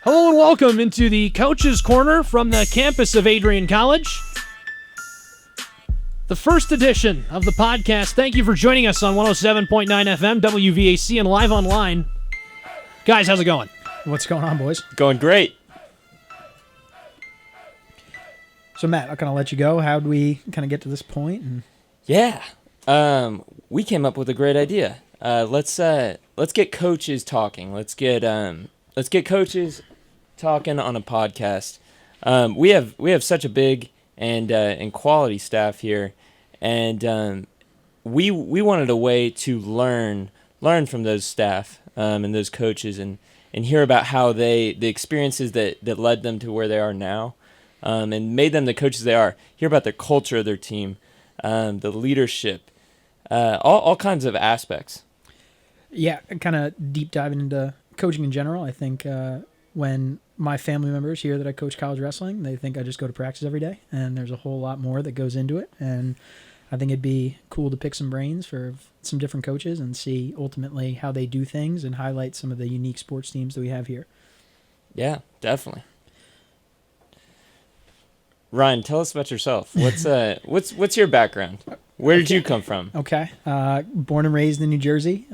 Hello and welcome into the Coach's Corner from the campus of Adrian College. The first edition of the podcast. Thank you for joining us on 107.9 FM, WVAC, and live online. Guys, how's it going? What's going on, boys? Going great. So, Matt, I'll kind of let you go. How'd we kind of get to this point? Yeah. We came up with a great idea. Let's get coaches talking. Let's get coaches talking on a podcast. We have such a big and quality staff here, and we wanted a way to learn from those staff and those coaches and hear about how the experiences that led them to where they are now, and made them the coaches they are. Hear about the culture of their team, the leadership, all kinds of aspects. Yeah, kind of deep diving into coaching in general. I think when my family members hear that I coach college wrestling, they think I just go to practice every day, and there's a whole lot more that goes into it. And I think it'd be cool to pick some brains for some different coaches and see ultimately how they do things and highlight some of the unique sports teams that we have here. Yeah, definitely. Ryan, tell us about yourself. What's your background? Where did you come from? Okay. Born and raised in New Jersey.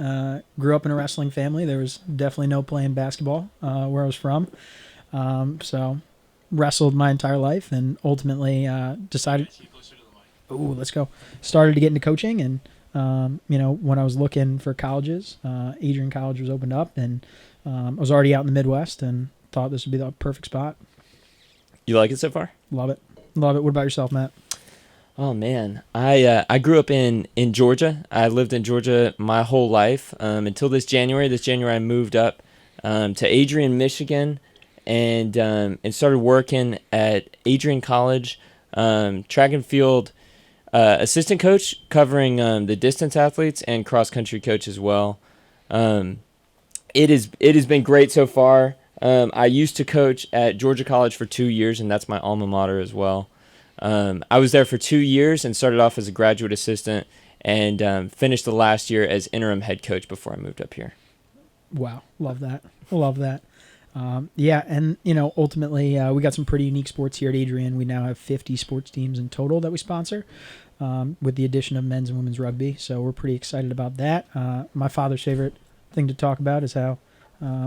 Grew up in a wrestling family. There was definitely no playing basketball where I was from. So wrestled my entire life and ultimately decided... Ooh, let's go. Started to get into coaching, and when I was looking for colleges, Adrian College was opened up, and I was already out in the Midwest and thought this would be the perfect spot. You like it so far? Love it. Love it. What about yourself, Matt? Oh man, I grew up in Georgia. I lived in Georgia my whole life until this January. This January I moved up to Adrian, Michigan, and started working at Adrian College, track and field assistant coach, covering the distance athletes and cross country coach as well. It has been great so far. I used to coach at Georgia College for 2 years, and that's my alma mater as well. I was there for 2 years and started off as a graduate assistant and finished the last year as interim head coach before I moved up here. Wow. Love that. Love that. Yeah, and, ultimately we got some pretty unique sports here at Adrian. We now have 50 sports teams in total that we sponsor with the addition of men's and women's rugby, so we're pretty excited about that. My father's favorite thing to talk about is how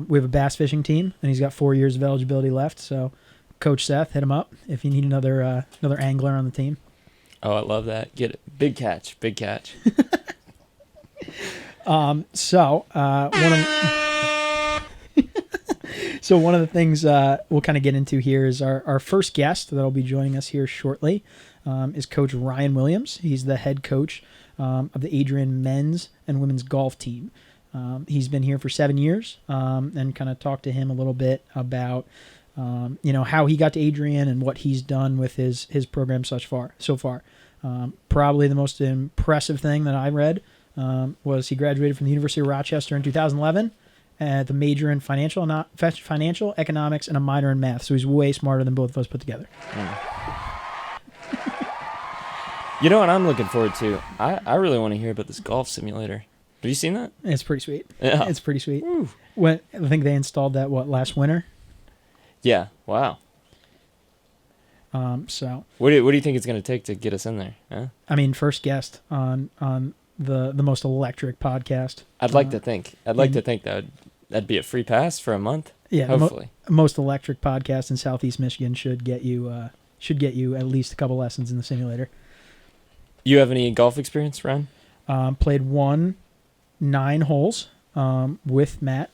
we have a bass fishing team, and he's got 4 years of eligibility left, so... Coach Seth, hit him up if you need another angler on the team. Oh, I love that. Get it. Big catch. So one of the things we'll kind of get into here is our first guest that'll be joining us here shortly is Coach Ryan Williams. He's the head coach of the Adrian men's and women's golf team. He's been here for 7 years and kind of talked to him a little bit about how he got to Adrian and what he's done with his program so far. Probably the most impressive thing that I read was he graduated from the University of Rochester in 2011 at a major in financial economics and a minor in math. So he's way smarter than both of us put together. You know what I'm looking forward to? I really want to hear about this golf simulator. Have you seen that? It's pretty sweet. Yeah. It's pretty sweet. Woo. I think they installed that, last winter? Yeah. Wow. So what do you think it's going to take to get us in there? Huh? I mean, first guest on the most electric podcast. I'd like to think that'd be a free pass for a month. Yeah, hopefully. Most electric podcast in Southeast Michigan should get you at least a couple lessons in the simulator. You have any golf experience, Ron? Played 9 holes with Matt,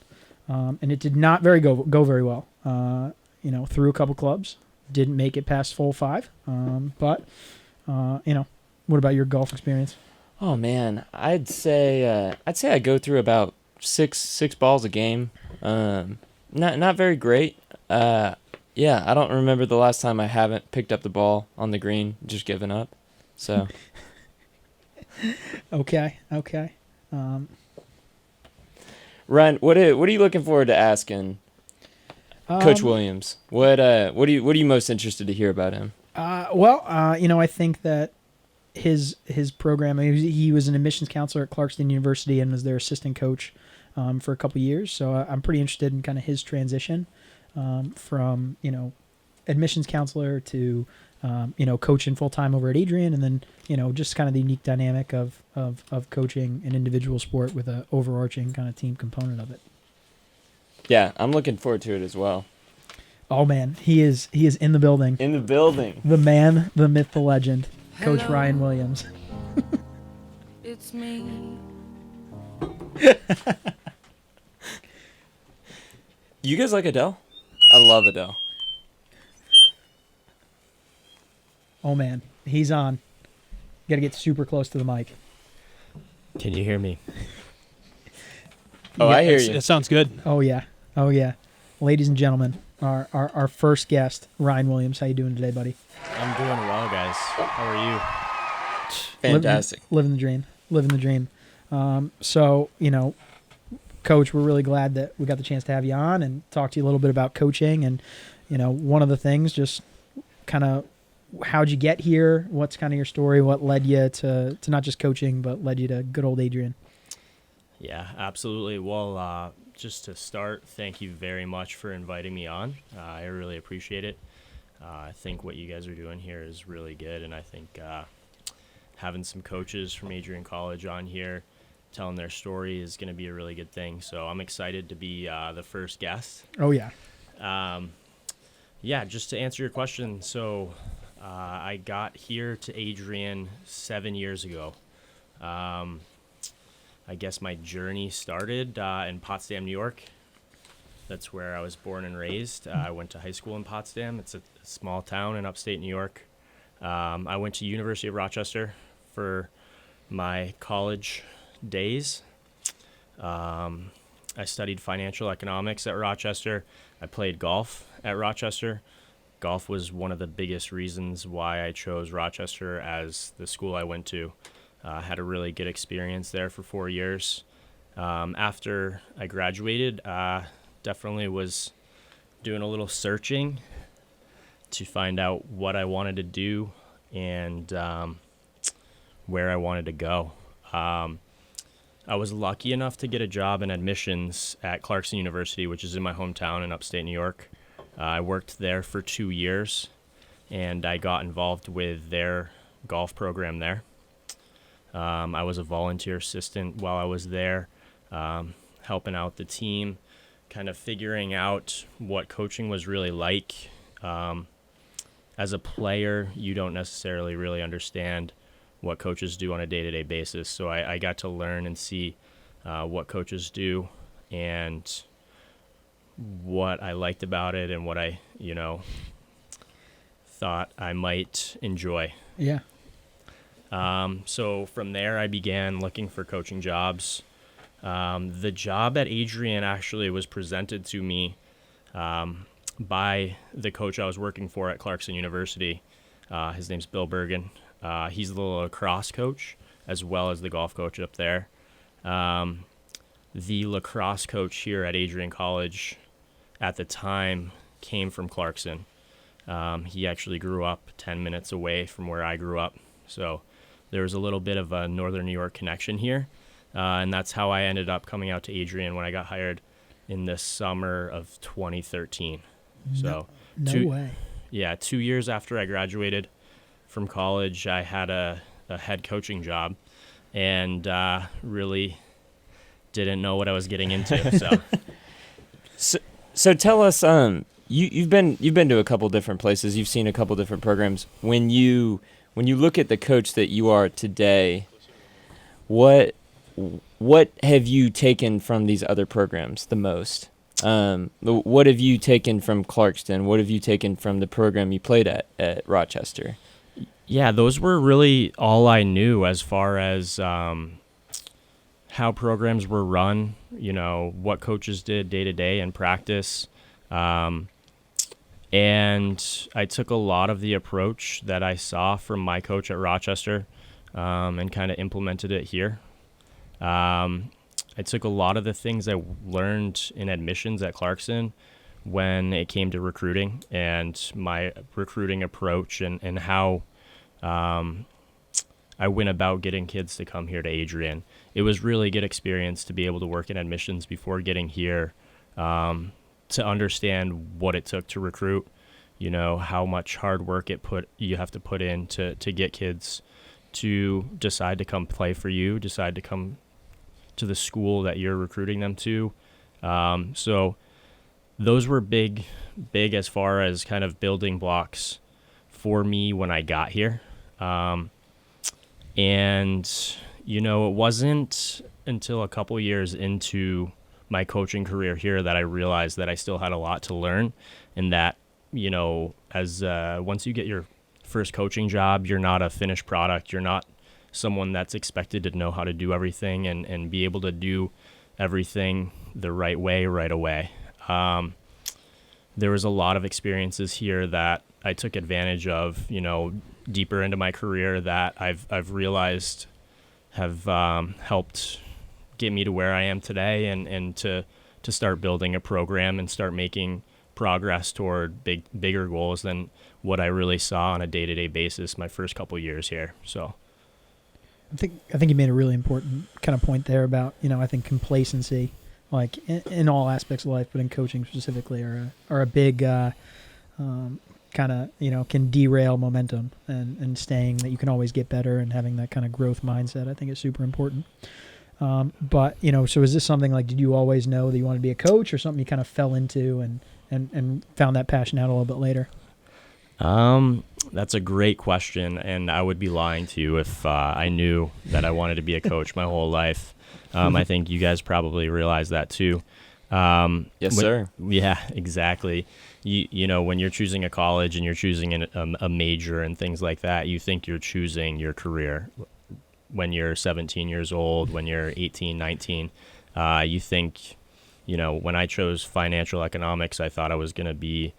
and it did not go very well. Threw a couple clubs, didn't make it past hole 5. But what about your golf experience? Oh man, I'd say I go through about six balls a game. Not very great. I don't remember the last time I haven't picked up the ball on the green, just given up. So. Okay. Ryan, what are you looking forward to asking Coach Williams? What are you most interested to hear about him? I think that his program. He was an admissions counselor at Clarkston University and was their assistant coach for a couple years. So I'm pretty interested in kind of his transition from, admissions counselor to, coaching full time over at Adrian, and then, just kind of the unique dynamic of coaching an individual sport with a overarching kind of team component of it. Yeah, I'm looking forward to it as well. Oh man, he is in the building. In the building. The man, the myth, the legend, Coach Hello. Ryan Williams. It's me. You guys like Adele? I love Adele. Oh man, he's on. Got to get super close to the mic. Can you hear me? Oh, I hear you. It sounds good. Oh yeah, ladies and gentlemen, our first guest, Ryan Williams. How you doing today, buddy? I'm doing well, guys. How are you? Fantastic. Living the dream. So, Coach, we're really glad that we got the chance to have you on and talk to you a little bit about coaching. And, one of the things, just kind of how'd you get here? What's kind of your story? What led you to not just coaching, but led you to good old Adrian? Yeah, absolutely. Well, just to start, thank you very much for inviting me on. I really appreciate it. I think what you guys are doing here is really good, and I think having some coaches from Adrian College on here telling their story is going to be a really good thing. So I'm excited to be the first guest. Oh, yeah. Yeah, just to answer your question, so I got here to Adrian 7 years ago. I guess my journey started in Potsdam, New York. That's where I was born and raised. I went to high school in Potsdam. It's a small town in upstate New York. I went to University of Rochester for my college days. I studied financial economics at Rochester. I played golf at Rochester. Golf was one of the biggest reasons why I chose Rochester as the school I went to. Had a really good experience there for 4 years. After I graduated, definitely was doing a little searching to find out what I wanted to do and where I wanted to go. I was lucky enough to get a job in admissions at Clarkson University, which is in my hometown in upstate New York. I worked there for 2 years, and I got involved with their golf program there. I was a volunteer assistant while I was there, helping out the team, kind of figuring out what coaching was really like. As a player, you don't necessarily really understand what coaches do on a day-to-day basis. So I got to learn and see what coaches do and what I liked about it and what I, thought I might enjoy. Yeah. So from there, I began looking for coaching jobs. The job at Adrian actually was presented to me by the coach I was working for at Clarkson University. His name's Bill Bergen. He's the lacrosse coach as well as the golf coach up there. The lacrosse coach here at Adrian College at the time came from Clarkson. He actually grew up 10 minutes away from where I grew up. So there was a little bit of a Northern New York connection here. And that's how I ended up coming out to Adrian when I got hired in the summer of 2013. So No way. Yeah, 2 years after I graduated from college, I had a head coaching job and really didn't know what I was getting into. So tell us, you've been to a couple different places. You've seen a couple different programs. When you look at the coach that you are today, what have you taken from these other programs the most? What have you taken from Clarkston? What have you taken from the program you played at Rochester? Yeah, those were really all I knew as far as how programs were run, what coaches did day to day in practice. And I took a lot of the approach that I saw from my coach at Rochester and kind of implemented it here. I took a lot of the things I learned in admissions at Clarkson when it came to recruiting and my recruiting approach and how I went about getting kids to come here to Adrian. It was really good experience to be able to work in admissions before getting here, to understand what it took to recruit, how much hard work you have to put in to get kids to decide to come play for you, decide to come to the school that you're recruiting them to. So those were big as far as kind of building blocks for me when I got here. And, it wasn't until a couple years into my coaching career here that I realized that I still had a lot to learn, and that, as once you get your first coaching job, you're not a finished product. You're not someone that's expected to know how to do everything and be able to do everything the right way right away. There was a lot of experiences here that I took advantage of, deeper into my career that I've realized have helped get me to where I am today, and to start building a program and start making progress toward bigger goals than what I really saw on a day-to-day basis my first couple years here. So I think you made a really important kind of point there about, I think complacency, like in all aspects of life, but in coaching specifically, are a big kind of, can derail momentum, and staying that you can always get better, and having that kind of growth mindset, I think, is super important. But, so is this something like, did you always know that you wanted to be a coach, or something you kind of fell into and found that passion out a little bit later? That's a great question, and I would be lying to you if I knew that I wanted to be a coach my whole life. I think you guys probably realize that too. Yes, sir. Yeah, exactly. When you're choosing a college and you're choosing a major and things like that, you think you're choosing your career. When you're 17 years old, when you're 18, 19, you think, when I chose financial economics, I thought I was going to be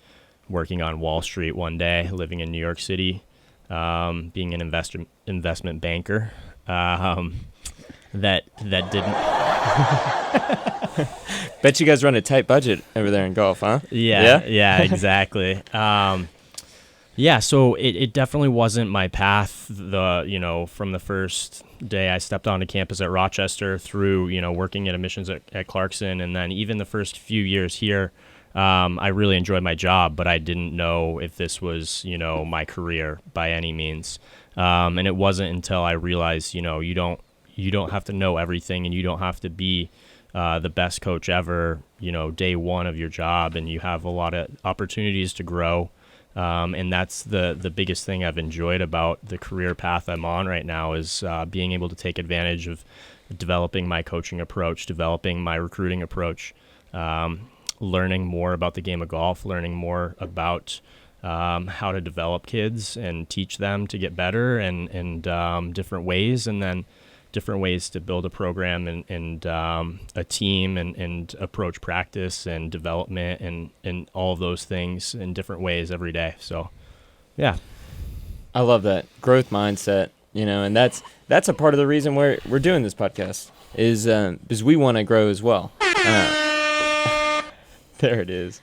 working on Wall Street one day, living in New York City, being an investment banker. That didn't. Bet you guys run a tight budget over there in golf, huh? Yeah, exactly. So it definitely wasn't my path. From the first day I stepped onto campus at Rochester through, working at admissions at Clarkson, and then even the first few years here, I really enjoyed my job, but I didn't know if this was, my career by any means. And it wasn't until I realized, you don't have to know everything, and you don't have to be the best coach ever, day one of your job, and you have a lot of opportunities to grow. And that's the biggest thing I've enjoyed about the career path I'm on right now, is being able to take advantage of developing my coaching approach, developing my recruiting approach, learning more about the game of golf, learning more about how to develop kids and teach them to get better, and different ways, and then different ways to build a program and a team, and approach practice and development and all of those things in different ways every day. So, yeah. I love that growth mindset, and that's a part of the reason we're doing this podcast is because we want to grow as well. There it is.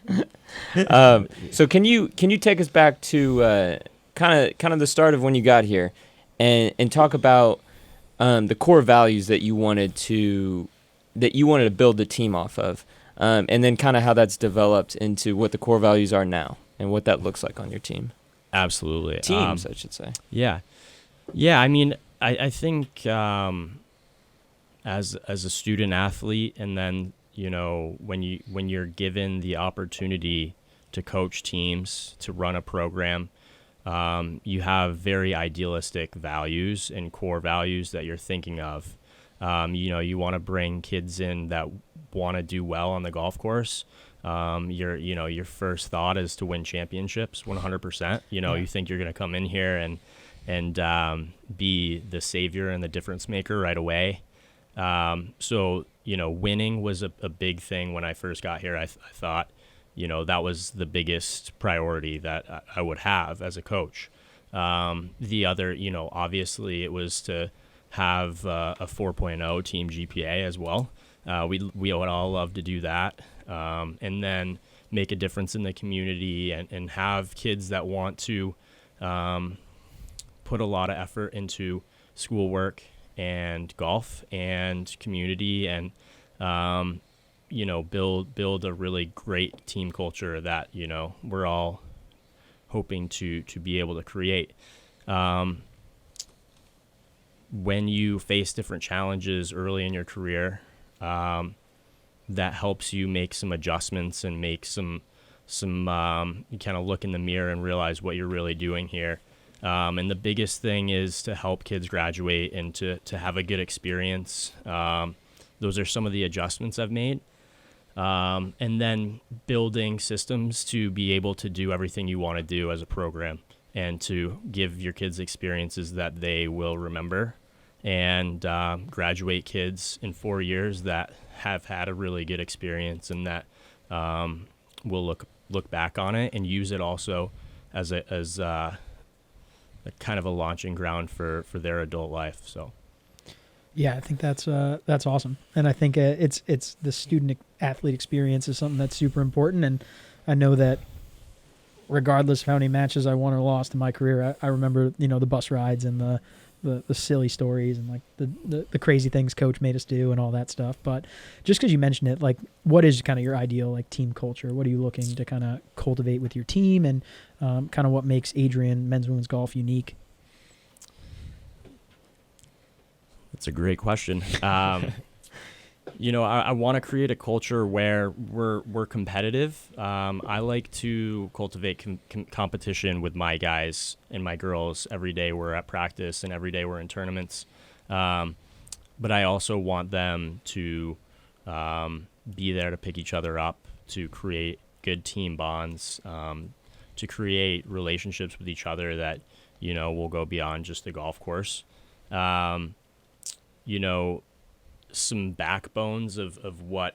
So can you take us back to kind of the start of when you got here, and talk about the core values that you wanted to build the team off of, and then kind of how that's developed into what the core values are now and what that looks like on your team. Absolutely. Teams, I should say. Yeah. I mean, I think as a student athlete, and then when you're given the opportunity to coach teams, to run a program, you have very idealistic values and core values that you're thinking of. You want to bring kids in that want to do well on the golf course. Your first thought is to win championships 100%. You think you're going to come in here and be the savior and the difference maker right away. So winning was a big thing when I first got here. I thought, that was the biggest priority that I would have as a coach. The other, obviously it was to have a 4.0 team GPA as well. We would all love to do that. And then make a difference in the community, and have kids that want to put a lot of effort into schoolwork and golf and community, and build a really great team culture that, we're all hoping to be able to create. When you face different challenges early in your career, that helps you make some adjustments and make some you kind of look in the mirror and realize what you're really doing here. And the biggest thing is to help kids graduate and to have a good experience. Those are some of the adjustments I've made. And then building systems to be able to do everything you want to do as a program and to give your kids experiences that they will remember, and graduate kids in 4 years that have had a really good experience and that will look back on it and use it also as a kind of a launching ground for their adult life. So. Yeah, I think that's awesome, and I think it's the student athlete experience is something that's super important. And I know that regardless of how many matches I won or lost in my career, I remember the bus rides and the silly stories and like the crazy things coach made us do and all that stuff. But just because you mentioned it, like, what is kind of your ideal like team culture? What are you looking to kind of cultivate with your team, and kind of what makes Adrian men's and women's golf unique? That's a great question. I want to create a culture where we're competitive. I like to cultivate competition with my guys and my girls every day we're at practice and every day we're in tournaments. But I also want them to be there to pick each other up, to create good team bonds, to create relationships with each other that, will go beyond just the golf course. Some backbones of what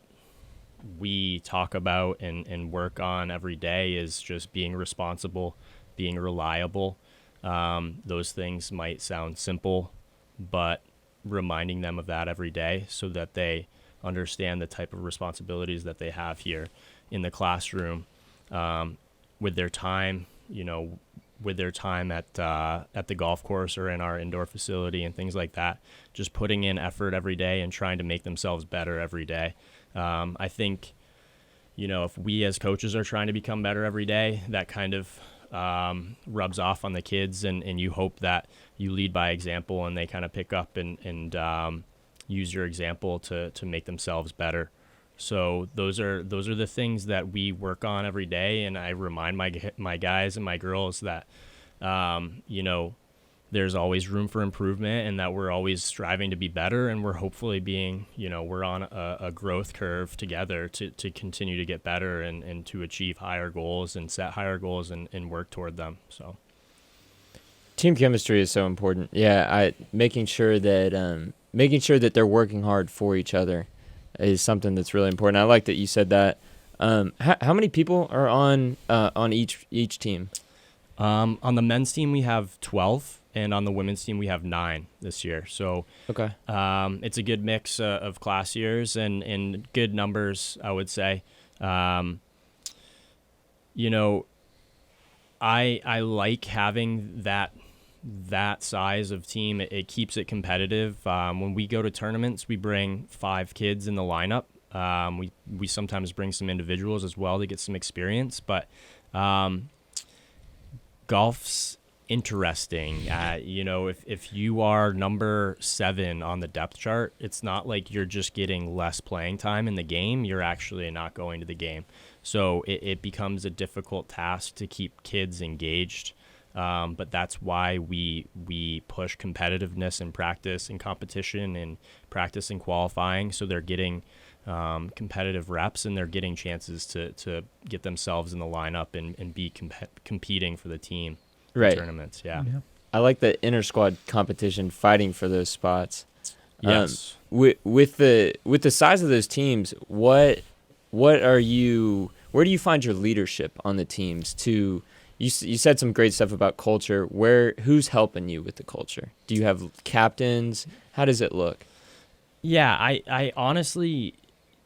we talk about and work on every day is just being responsible, being reliable. Those things might sound simple, but reminding them of that every day so that they understand the type of responsibilities that they have here in the classroom, with their time, with their time at the golf course or in our indoor facility and things like that, just putting in effort every day and trying to make themselves better every day. I think, if we as coaches are trying to become better every day, that kind of rubs off on the kids, and you hope that you lead by example and they kind of pick up and use your example to make themselves better. So those are the things that we work on every day, and I remind my guys and my girls that there's always room for improvement and that we're always striving to be better, and we're hopefully being we're on a growth curve together to continue to get better and to achieve higher goals and set higher goals and work toward them. So team chemistry is so important. Yeah, making sure that they're working hard for each other is something that's really important. I like that you said that. How many people are on each team? On the men's team, we have 12, and on the women's team, we have 9 this year. So okay, it's a good mix of class years and good numbers, I would say. I like having that size of team. It keeps it competitive. When we go to tournaments, we bring 5 kids in the lineup. We sometimes bring some individuals as well to get some experience, but golf's interesting. If you are number 7 on the depth chart, it's not like you're just getting less playing time in the game. You're actually not going to the game. So it becomes a difficult task to keep kids engaged. But that's why we push competitiveness in practice and competition and practice and qualifying. So they're getting competitive reps and they're getting chances to get themselves in the lineup and be competing for the team in tournaments. Yeah. I like the inter-squad competition, fighting for those spots. Yes. With the size of those teams, where do you find your leadership on the teams to? You said some great stuff about culture. Who's helping you with the culture? Do you have captains? How does it look? Yeah, I honestly,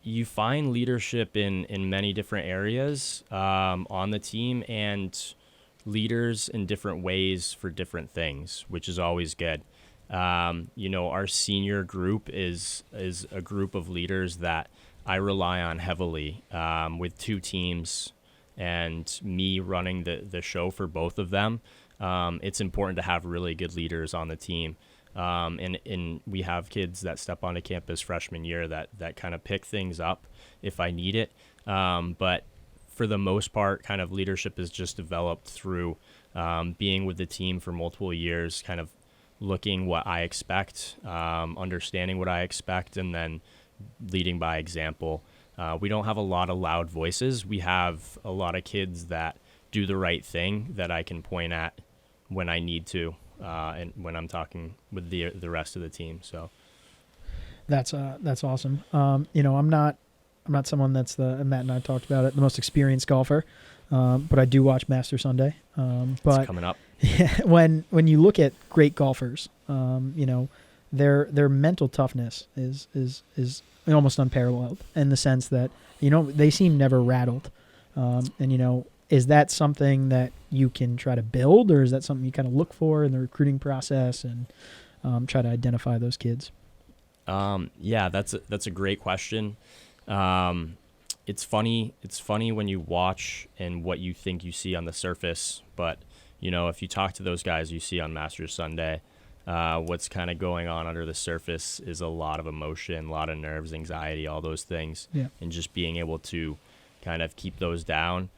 you find leadership in many different areas on the team, and leaders in different ways for different things, which is always good. Our senior group is a group of leaders that I rely on heavily with 2 teams and me running the show for both of them. It's important to have really good leaders on the team. And we have kids that step onto campus freshman year that kind of pick things up if I need it. But for the most part, kind of leadership is just developed through being with the team for multiple years, kind of looking what I expect, understanding what I expect, and then leading by example. We don't have a lot of loud voices. We have a lot of kids that do the right thing that I can point at when I need to, and when I'm talking with the rest of the team. So That's awesome. I'm not someone that's Matt and I talked about it, the most experienced golfer, but I do watch Master Sunday. But it's coming up. yeah, when you look at great golfers, their mental toughness is almost unparalleled in the sense that they seem never rattled. Is that something that you can try to build, or is that something you kind of look for in the recruiting process and try to identify those kids? Yeah, that's a great question. It's funny when you watch and what you think you see on the surface, but if you talk to those guys you see on Masters Sunday, what's kind of going on under the surface is a lot of emotion, a lot of nerves, anxiety, all those things. Yeah. And just being able to kind of keep those down.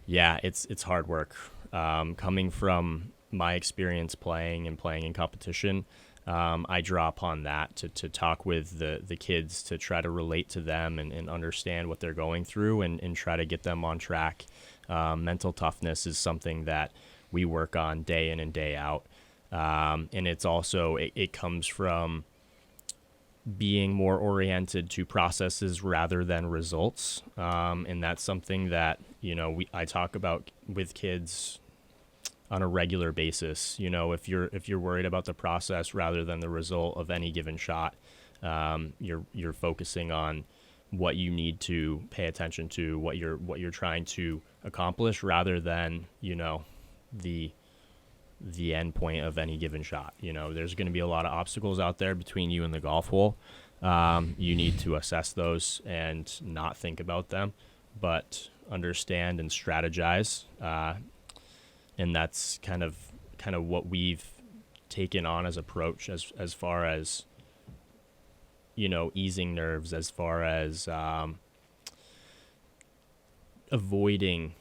It's hard work. Coming from my experience playing in competition, I draw upon that to talk with the kids, to try to relate to them and understand what they're going through and try to get them on track. Mental toughness is something that we work on day in and day out. And it's also, it comes from being more oriented to processes rather than results. And that's something that, I talk about with kids on a regular basis. If you're worried about the process rather than the result of any given shot, you're focusing on what you need to pay attention to, what you're trying to accomplish, rather than the end point of any given shot. There's going to be a lot of obstacles out there between you and the golf hole. You need to assess those and not think about them, but understand and strategize. And that's kind of what we've taken on as approach as far as easing nerves, as far as avoiding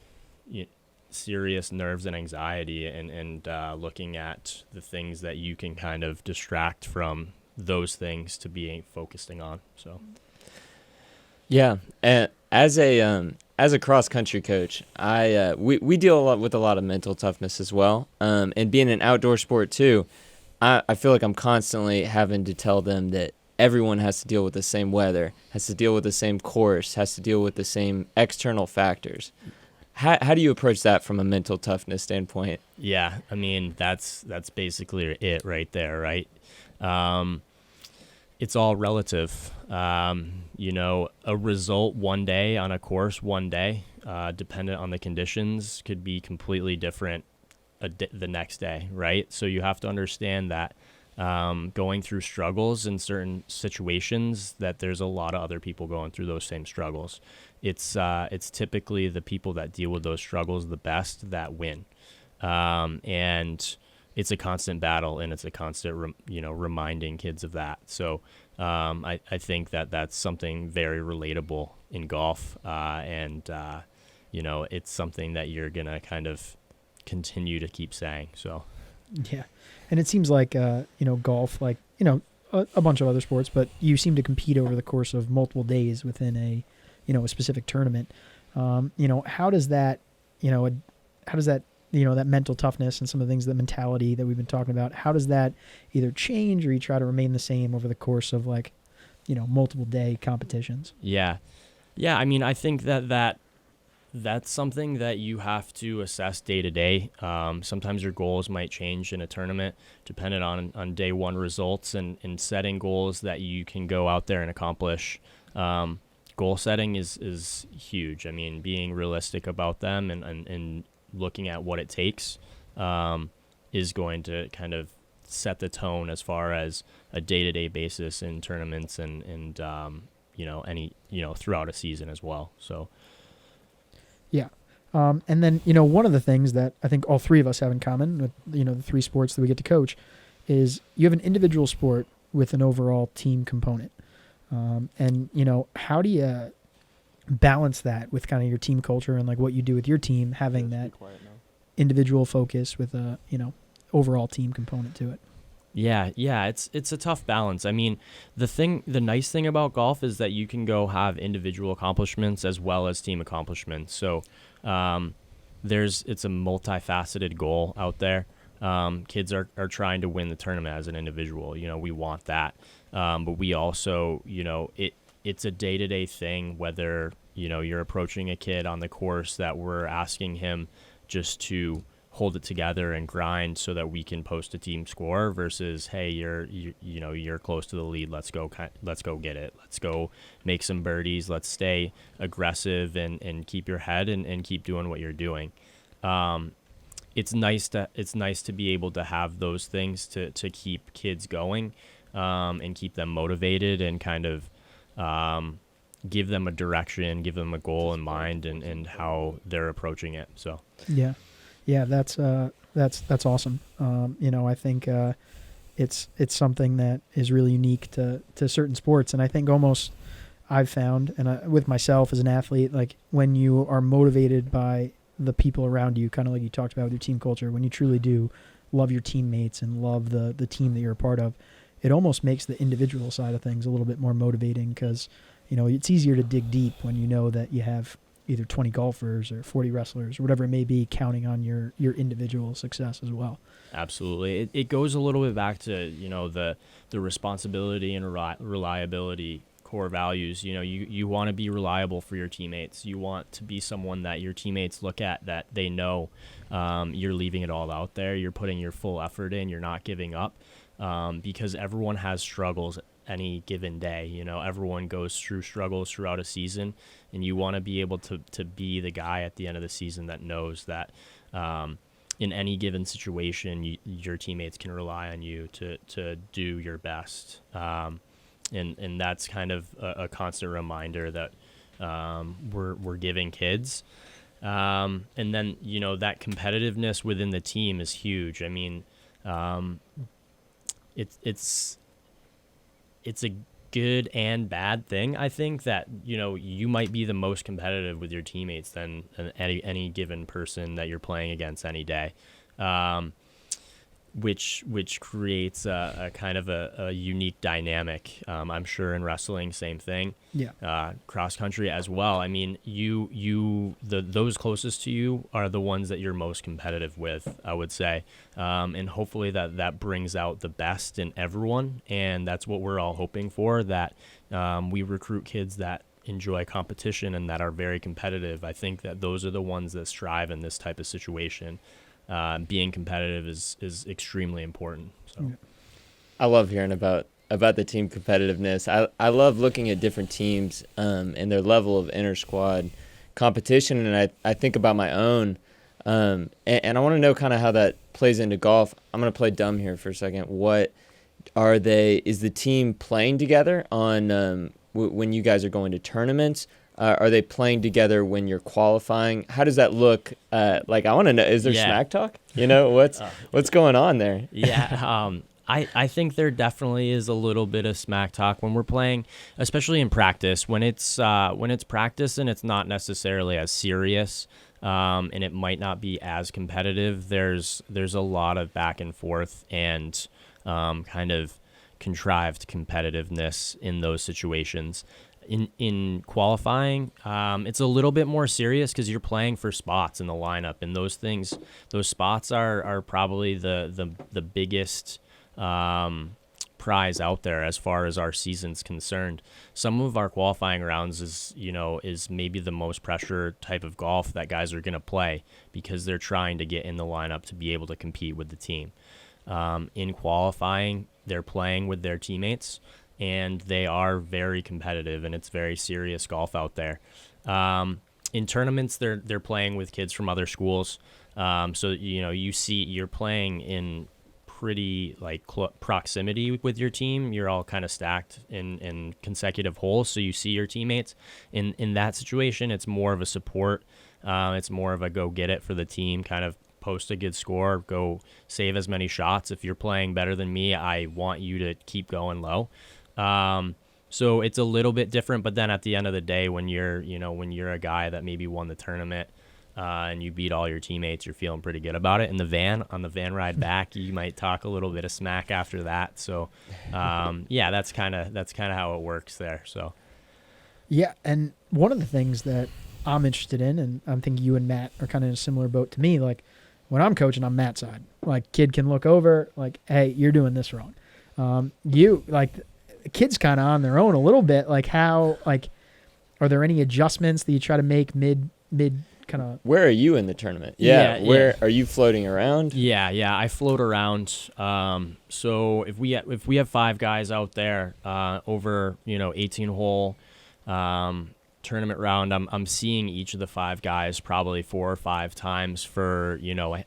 serious nerves and anxiety, and looking at the things that you can kind of distract from those things to be focusing on. So Yeah, and as a cross country coach, we deal with a lot of mental toughness as well. And being an outdoor sport too, I feel like I'm constantly having to tell them that everyone has to deal with the same weather, has to deal with the same course, has to deal with the same external factors. How do you approach that from a mental toughness standpoint? Yeah, I mean, that's basically it right there, right? It's all relative. A result one day on a course one day, dependent on the conditions, could be completely different the next day, right? So you have to understand that going through struggles in certain situations, that there's a lot of other people going through those same struggles. It's typically the people that deal with those struggles the best that win. And it's a constant battle, and it's a constant, reminding kids of that. So I think that's something very relatable in golf. And it's something that you're going to kind of continue to keep saying. So, yeah. And it seems like, golf, like, a bunch of other sports, but you seem to compete over the course of multiple days within a specific tournament. How does that, that mental toughness and some of the things, the mentality that we've been talking about, how does that either change or you try to remain the same over the course of multiple day competitions? Yeah. I mean, I think that's something that you have to assess day to day. Sometimes your goals might change in a tournament depending on day one results, and setting goals that you can go out there and accomplish. Goal setting is huge. I mean, being realistic about them and looking at what it takes is going to kind of set the tone as far as a day-to-day basis in tournaments and throughout a season as well. So Yeah. And then, one of the things that I think all three of us have in common with, the three sports that we get to coach is you have an individual sport with an overall team component. And, how do you balance that with kind of your team culture and like what you do with your team, having that individual focus with a, overall team component to it? Yeah, it's a tough balance. I mean, the nice thing about golf is that you can go have individual accomplishments as well as team accomplishments. So, it's a multifaceted goal out there. Kids are trying to win the tournament as an individual. We want that. But we also, it's a day-to-day thing, whether, you're approaching a kid on the course that we're asking him just to hold it together and grind so that we can post a team score versus, hey, you're close to the lead. Let's go get it. Let's go make some birdies. Let's stay aggressive and keep your head and keep doing what you're doing. It's nice to be able to have those things to keep kids going, and keep them motivated and kind of, give them a direction, give them a goal in mind and how they're approaching it. So, Yeah, that's awesome. I think it's something that is really unique to certain sports, and I think almost I've found, and with myself as an athlete, like when you are motivated by the people around you, kind of like you talked about with your team culture, when you truly do love your teammates and love the team that you're a part of, it almost makes the individual side of things a little bit more motivating because, it's easier to dig deep when you know that you have either 20 golfers or 40 wrestlers or whatever it may be counting on your individual success as well. Absolutely. It goes a little bit back to, the responsibility and reliability core values. You want to be reliable for your teammates. You want to be someone that your teammates look at, that they know you're leaving it all out there. You're putting your full effort in. You're not giving up, because everyone has struggles any given day. Everyone goes through struggles throughout a season, and you want to be able to be the guy at the end of the season that knows that in any given situation, your teammates can rely on you to do your best. And that's kind of a constant reminder that we're giving kids. And then, that competitiveness within the team is huge. I mean, it's a good and bad thing. I think that, you might be the most competitive with your teammates than any given person that you're playing against any day. Which creates a kind of a unique dynamic. I'm sure in wrestling, same thing. Yeah. Cross country as well. I mean, those closest to you are the ones that you're most competitive with, I would say. And hopefully that brings out the best in everyone. And that's what we're all hoping for, that we recruit kids that enjoy competition and that are very competitive. I think that those are the ones that strive in this type of situation. Being competitive is extremely important. So, I love hearing about the team competitiveness. I love looking at different teams and their level of inter-squad competition, and I think about my own, and I want to know kind of how that plays into golf. I'm going to play dumb here for a second. What are they? Is the team playing together on when you guys are going to tournaments? Are they playing together when you're qualifying? How does that look? I want to know, is there smack talk? What's going on there? Yeah. I think there definitely is a little bit of smack talk when we're playing, especially in practice. When it's practice and it's not necessarily as serious, and it might not be as competitive, there's a lot of back and forth and kind of contrived competitiveness in those situations. In qualifying, it's a little bit more serious because you're playing for spots in the lineup, and those spots are probably the biggest prize out there as far as our season's concerned. Some of our qualifying rounds is maybe the most pressure type of golf that guys are going to play because they're trying to get in the lineup to be able to compete with the team. In qualifying, they're playing with their teammates, and they are very competitive, and it's very serious golf out there. In tournaments, they're playing with kids from other schools. So you're playing in pretty like proximity with your team. You're all kind of stacked in consecutive holes, so you see your teammates. In that situation, it's more of a support. It's more of a go get it for the team, kind of post a good score, go save as many shots. If you're playing better than me, I want you to keep going low. So it's a little bit different, but then at the end of the day, when you're a guy that maybe won the tournament, and you beat all your teammates, you're feeling pretty good about it. On the van ride back, you might talk a little bit of smack after that. So, yeah, that's kind of how it works there. So, Yeah, and one of the things that I'm interested in, and I'm thinking you and Matt are kind of in a similar boat to me. Like when I'm coaching, I'm Matt's side. Like kid can look over, like, hey, you're doing this wrong. You like the kid's kind of on their own a little bit. Like how like are there any adjustments that you try to make mid kind of? Where are you in the tournament? Where are you floating around? Yeah, I float around. So if we have 5 guys out there over 18 hole tournament round, I'm seeing each of the 5 guys probably 4 or 5 times for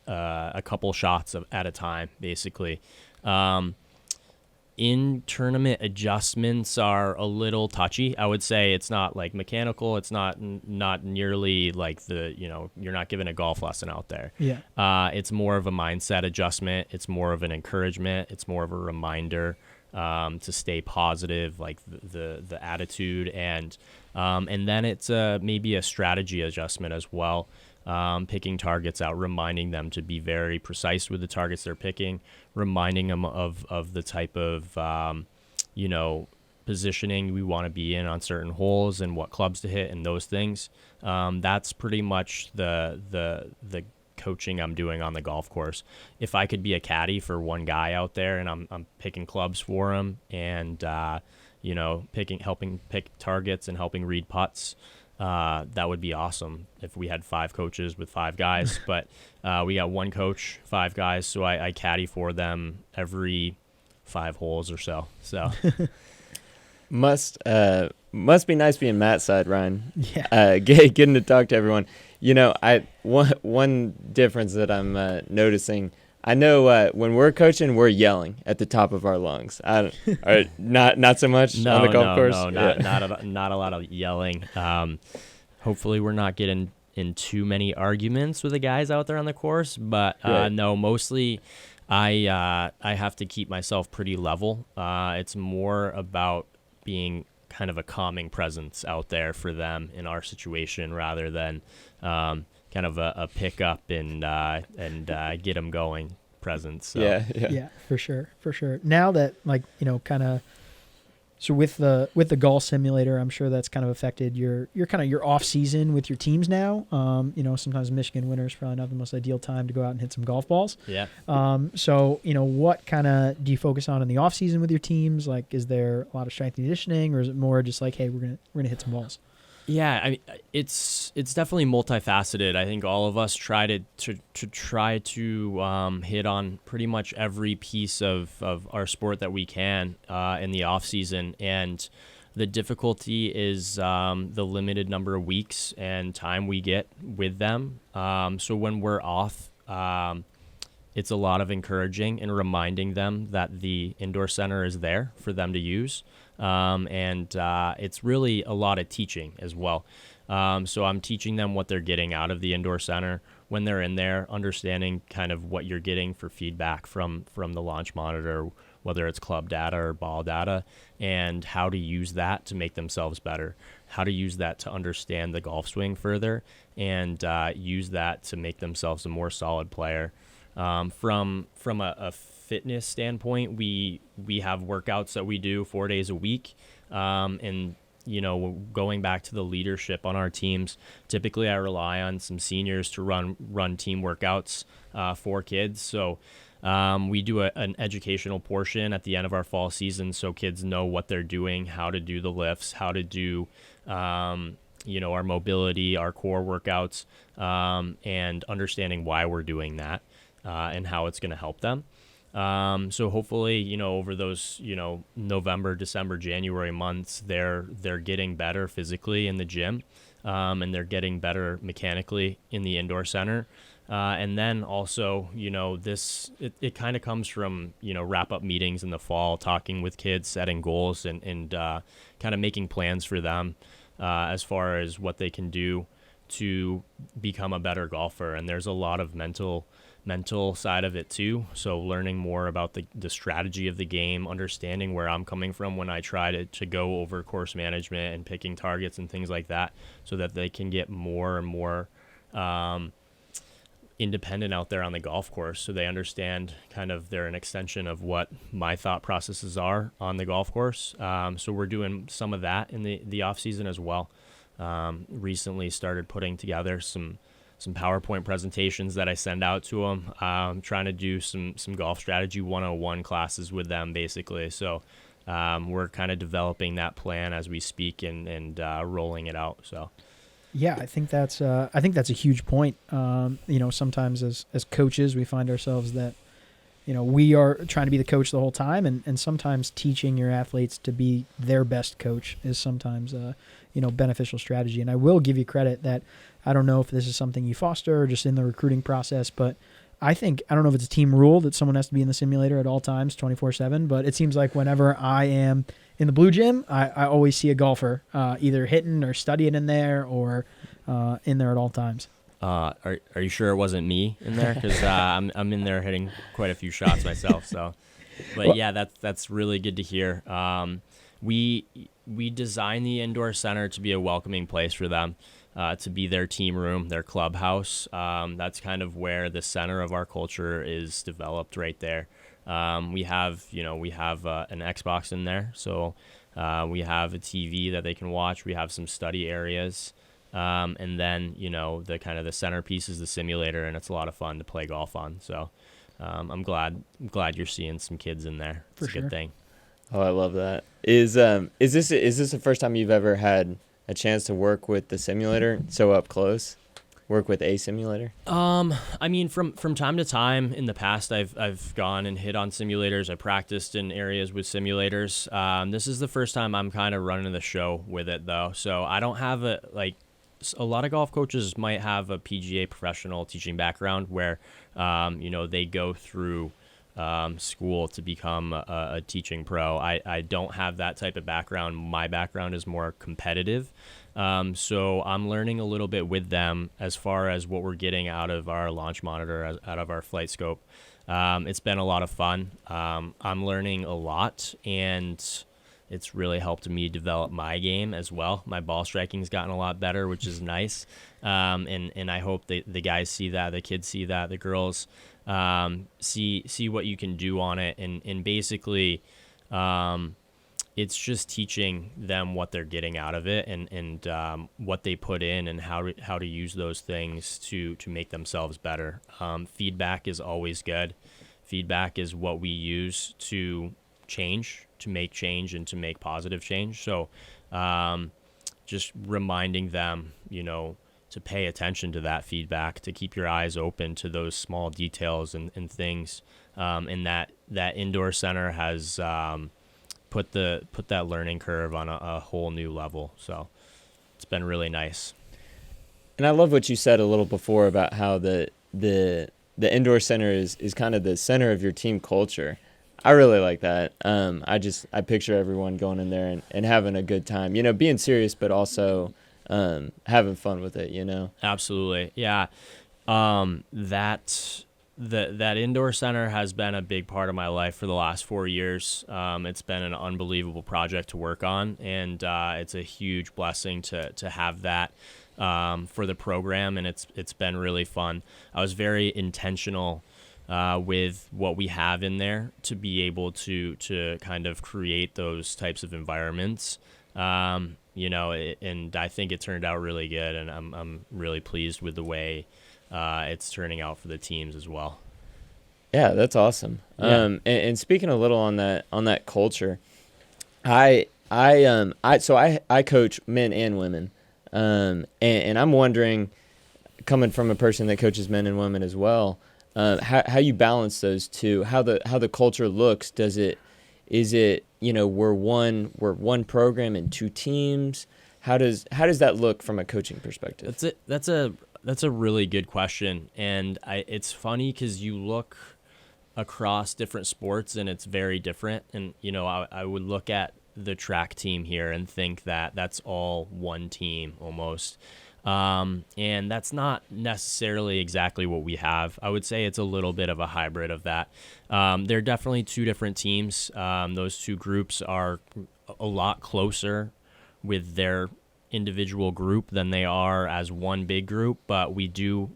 a couple shots at a time, basically. In tournament, adjustments are a little touchy. I would say it's not like mechanical. It's not nearly like you're not giving a golf lesson out there. Yeah. It's more of a mindset adjustment. It's more of an encouragement. It's more of a reminder to stay positive, like the attitude, and then it's maybe a strategy adjustment as well. Picking targets out, reminding them to be very precise with the targets they're picking, reminding them of the type of, positioning we want to be in on certain holes and what clubs to hit and those things. That's pretty much the coaching I'm doing on the golf course. If I could be a caddy for one guy out there and I'm picking clubs for him and, helping pick targets and helping read putts, that would be awesome if we had 5 coaches with 5 guys, but we got 1 coach, 5 guys, so I caddy for them every 5 holes or so. So must be nice being Matt's side, Ryan. Yeah. Getting to talk to everyone. One difference that I'm noticing. I know when we're coaching, we're yelling at the top of our lungs. Not so much on the golf course. No, not a lot of yelling. Hopefully, we're not getting in too many arguments with the guys out there on the course. But Right. no, mostly I have to keep myself pretty level. It's more about being kind of a calming presence out there for them in our situation, rather than kind of a pickup and get them going presence. So. Yeah, for sure. Now that kind of, so with the golf simulator, I'm sure that's kind of affected your off season with your teams now. Sometimes Michigan winter is probably not the most ideal time to go out and hit some golf balls. Yeah. So what kind of do you focus on in the off season with your teams? Like, is there a lot of strength and conditioning, or is it more just like, hey, we're gonna hit some balls? Yeah, I mean, it's definitely multifaceted. I think all of us try to hit on pretty much every piece of our sport that we can in the off season, and the difficulty is the limited number of weeks and time we get with them. So when we're off, it's a lot of encouraging and reminding them that the indoor center is there for them to use. And it's really a lot of teaching as well. So I'm teaching them what they're getting out of the indoor center when they're in there, understanding kind of what you're getting for feedback from the launch monitor, whether it's club data or ball data, and how to use that to make themselves better, how to use that to understand the golf swing further, and use that to make themselves a more solid player. From a fitness standpoint, we have workouts that we do 4 days a week, and going back to the leadership on our teams, typically I rely on some seniors to run team workouts for kids. So we do an educational portion at the end of our fall season, so kids know what they're doing, how to do the lifts, how to do our mobility, our core workouts, and understanding why we're doing that. And how it's going to help them. So hopefully, over those, November, December, January months, they're getting better physically in the gym, and they're getting better mechanically in the indoor center. And then also, it kind of comes from, wrap up meetings in the fall, talking with kids, setting goals and kind of making plans for them as far as what they can do to become a better golfer. And there's a lot of mental side of it too. So learning more about the strategy of the game, understanding where I'm coming from when I try to go over course management and picking targets and things like that, so that they can get more and more independent out there on the golf course, so they understand kind of they're an extension of what my thought processes are on the golf course. So we're doing some of that in the off season as well. Recently started putting together some PowerPoint presentations that I send out to them, trying to do some golf strategy 101 classes with them basically. So we're kind of developing that plan as we speak and rolling it out. So Yeah, I think that's a huge point. Sometimes as coaches, we find ourselves that, we are trying to be the coach the whole time, and sometimes teaching your athletes to be their best coach is sometimes beneficial strategy. And I will give you credit that I don't know if this is something you foster or just in the recruiting process, but I don't know if it's a team rule that someone has to be in the simulator at all times, 24/7, but it seems like whenever I am in the blue gym, I always see a golfer either hitting or studying in there or in there at all times. Are you sure it wasn't me in there? Because I'm in there hitting quite a few shots myself. So, but well, yeah, that's really good to hear. We designed the indoor center to be a welcoming place for them, to be their team room, their clubhouse. That's kind of where the center of our culture is developed right there. We have an Xbox in there, so we have a TV that they can watch. We have some study areas, and then the kind of the centerpiece is the simulator, and it's a lot of fun to play golf on. So I'm glad you're seeing some kids in there. It's a good thing. Oh, I love that. Is this the first time you've ever had a chance to work with the simulator so up close? Work with a simulator? I mean, from time to time in the past, I've gone and hit on simulators. I practiced in areas with simulators. This is the first time I'm kind of running the show with it, though. So I don't have a lot of golf coaches might have a PGA professional teaching background where, they go through school to become a teaching pro. I don't have that type of background. My background is more competitive. So I'm learning a little bit with them as far as what we're getting out of our launch monitor, out of our flight scope. It's been a lot of fun. I'm learning a lot, and it's really helped me develop my game as well. My ball striking's gotten a lot better, which is nice. And I hope the guys see that, the kids see that, the girls see what you can do on it. And basically, it's just teaching them what they're getting out of it and what they put in and how to use those things to make themselves better. Feedback is always good. Feedback is what we use to make change and to make positive change. So just reminding them, to pay attention to that feedback, to keep your eyes open to those small details and things. And that indoor center has put that learning curve on a whole new level. So it's been really nice. And I love what you said a little before about how the indoor center is kind of the center of your team culture. I really like that. I picture everyone going in there and having a good time, being serious, but also having fun with it, Absolutely. Yeah. That indoor center has been a big part of my life for the last 4 years. It's been an unbelievable project to work on, and it's a huge blessing to have that for the program, and it's been really fun. I was very intentional with what we have in there to be able to kind of create those types of environments. And I think it turned out really good, and I'm really pleased with the way it's turning out for the teams as well. Yeah, that's awesome. Yeah. And speaking a little on that culture, I coach men and women, and I'm wondering, coming from a person that coaches men and women as well, how you balance those two, how the culture looks. Is it we're one program and two teams? How does that look from a coaching perspective? That's a really good question, and it's funny because you look across different sports and it's very different. And I would look at the track team here and think that that's all one team almost. And that's not necessarily exactly what we have. I would say it's a little bit of a hybrid of that. They're definitely two different teams. Those two groups are a lot closer with their individual group than they are as one big group, but we do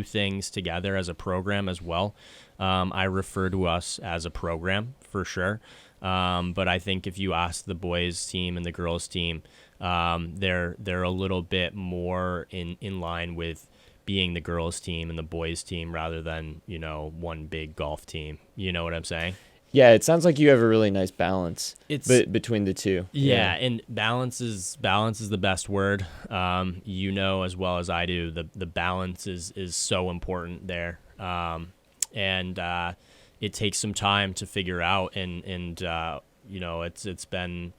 things together as a program as well. I refer to us as a program for sure. But I think if you ask the boys team and the girls team, they're a little bit more in line with being the girls team and the boys team rather than, one big golf team. You know what I'm saying? Yeah, it sounds like you have a really nice balance between the two. Yeah, and balance is the best word. As well as I do, the balance is so important there. And it takes some time to figure out, and it's been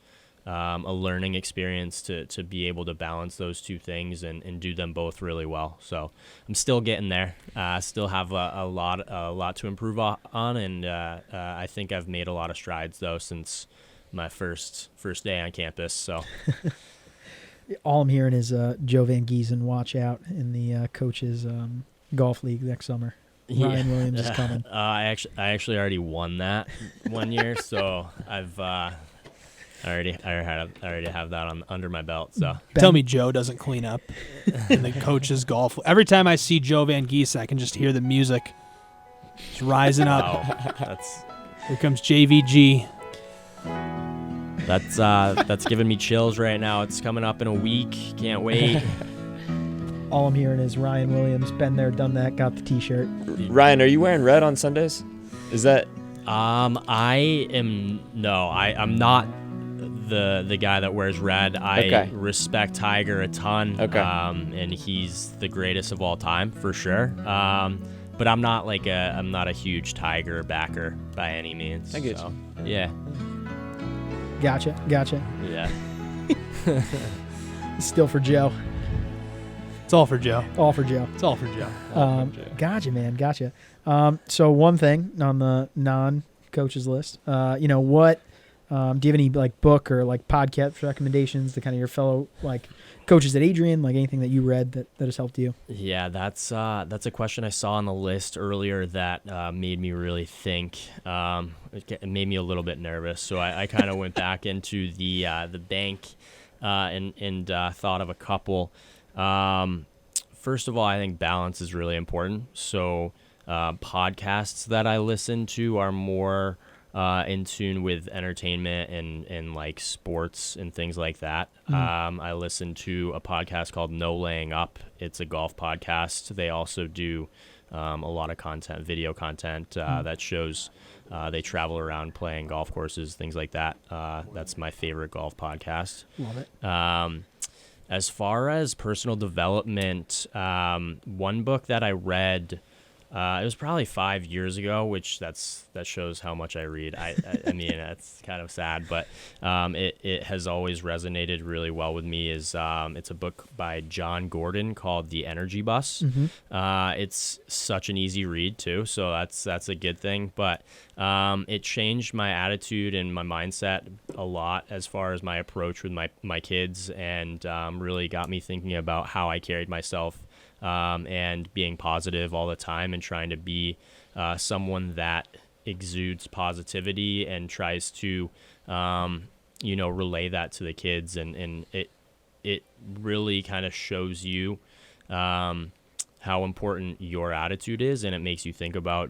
a learning experience to be able to balance those two things and do them both really well. So I'm still getting there. I still have a lot to improve on, and I think I've made a lot of strides though since my first day on campus. So all I'm hearing is Joe Van Giesen watch out in the coaches golf league next summer. Ryan Williams is coming. I actually already won that one year, so I've I already have that under my belt. So Tell me Joe doesn't clean up in the coaches golf. Every time I see Joe Van Giesen, I can just hear the music. It's rising up. Wow, here comes JVG. That's giving me chills right now. It's coming up in a week. Can't wait. All I'm hearing is Ryan Williams, been there, done that, got the T-shirt. Ryan, are you wearing red on Sundays? Is that? I'm not the guy that wears red. I respect Tiger a ton. Okay. And he's the greatest of all time for sure. But I'm not a huge Tiger backer by any means. I get you. Yeah. Gotcha. Yeah. Still for Joe. It's all for Joe. All for Joe. It's all for Joe. Gotcha, man. Gotcha. So one thing on the non-coaches list, what do you have any book or podcast recommendations to kind of your fellow coaches at Adrian, anything that you read that has helped you? Yeah, that's a question I saw on the list earlier that made me really think. It made me a little bit nervous, so I kind of went back into the bank and thought of a couple. First of all, I think balance is really important. So podcasts that I listen to are more in tune with entertainment and sports and things like that. I listen to a podcast called No Laying Up. It's a golf podcast. They also do a lot of video content that shows they travel around playing golf courses, things like that. That's my favorite golf podcast. Love it. As far as personal development, one book that I read, it was probably 5 years ago, which that shows how much I read. I mean, that's kind of sad, but it has always resonated really well with me. It's a book by John Gordon called The Energy Bus. Mm-hmm. It's such an easy read too, so that's a good thing. But it changed my attitude and my mindset a lot as far as my approach with my kids, and really got me thinking about how I carried myself. And being positive all the time and trying to be someone that exudes positivity and tries to, relay that to the kids. And it really kind of shows you how important your attitude is, and it makes you think about,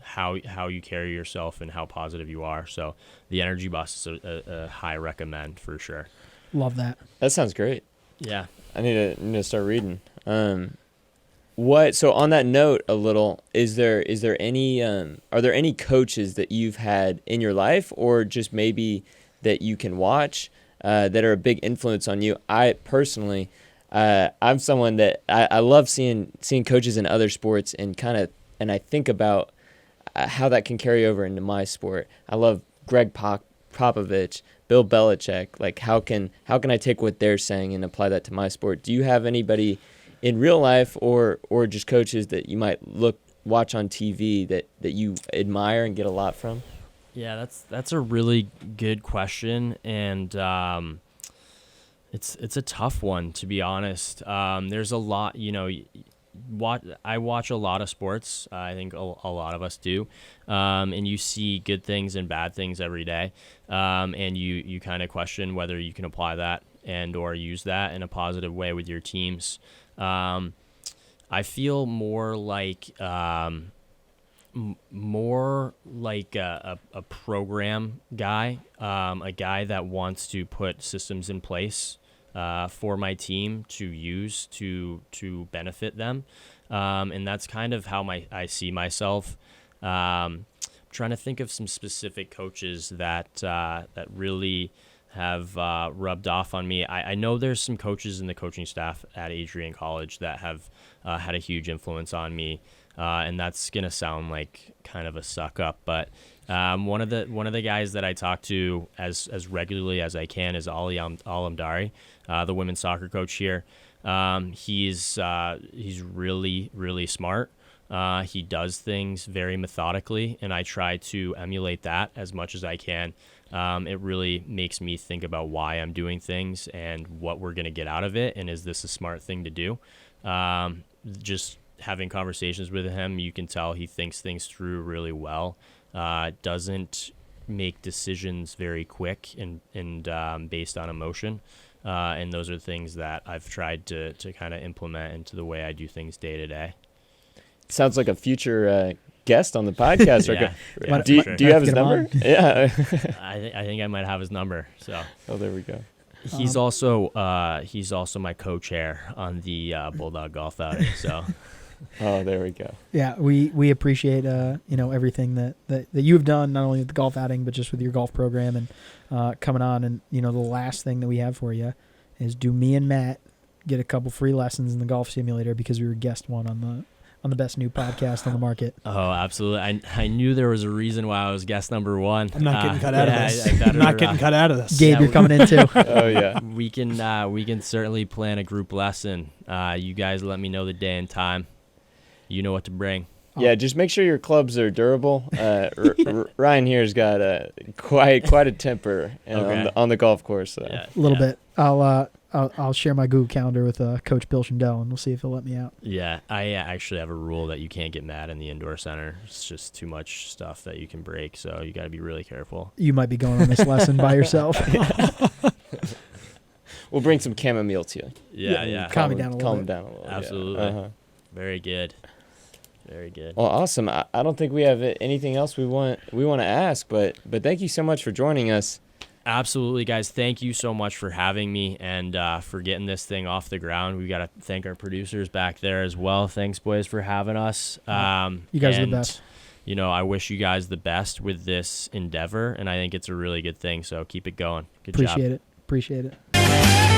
how you carry yourself and how positive you are. So The Energy Bus is a high recommend for sure. Love that. That sounds great. Yeah. I need to start reading. So on that note a little, is there any are there any coaches that you've had in your life, or just maybe that you can watch that are a big influence on you? I personally, I'm someone that I love seeing coaches in other sports and I think about how that can carry over into my sport. I love Greg Popovich, Bill Belichick. Like, how can I take what they're saying and apply that to my sport? Do you have anybody in real life or just coaches that you might watch on TV that you admire and get a lot from? Yeah, that's a really good question, and it's a tough one, to be honest. There's a lot, I watch a lot of sports. I think a lot of us do, and you see good things and bad things every day, and you kind of question whether you can apply that and or use that in a positive way with your teams. I feel more like a program guy, a guy that wants to put systems in place for my team to use to benefit them, and that's kind of how I see myself. I'm trying to think of some specific coaches that really have rubbed off on me. I know there's some coaches in the coaching staff at Adrian College that have had a huge influence on me, and that's gonna sound like kind of a suck up, but one of the guys that I talk to as regularly as I can is Ali Alamdari, the women's soccer coach here. He's really, really smart. He does things very methodically, and I try to emulate that as much as I can. It really makes me think about why I'm doing things and what we're going to get out of it, and is this a smart thing to do? Just having conversations with him, you can tell he thinks things through really well. Doesn't make decisions very quick and based on emotion. And those are things that I've tried to kind of implement into the way I do things day to day. Sounds like a future guest on the podcast. Yeah, do you have his number? Yeah. I think I might have his number. So. Oh, there we go. He's also my co-chair on the Bulldog golf outing. So. Oh, there we go. Yeah, we appreciate everything that you have done, not only with the golf outing but just with your golf program and coming on. And the last thing that we have for you is, do me and Matt get a couple free lessons in the golf simulator because we were guest one on the best new podcast on the market? Oh, absolutely. I knew there was a reason why I was guest number one. I'm not getting cut out of this. I'm not getting cut out of this. Gabe, you're coming in too. Oh yeah. We can certainly plan a group lesson. You guys let me know the day and time. You know what to bring. Yeah, just make sure your clubs are durable. Ryan here's got quite a temper on the golf course. So. Yeah, a little bit. I'll share my Google Calendar with Coach Bill Schindel, and we'll see if he'll let me out. Yeah, I actually have a rule that you can't get mad in the indoor center. It's just too much stuff that you can break, so you got to be really careful. You might be going on this lesson by yourself. We'll bring some chamomile to you. Yeah. Calm down a little bit. Absolutely. Yeah. Very good. Very good. Well, awesome. I don't think we have anything else we want to ask, but thank you so much for joining us. Absolutely, guys. Thank you so much for having me and for getting this thing off the ground. We got to thank our producers back there as well. Thanks, boys, for having us. You guys are the best. I wish you guys the best with this endeavor, and I think it's a really good thing. So keep it going. Good job. Appreciate it.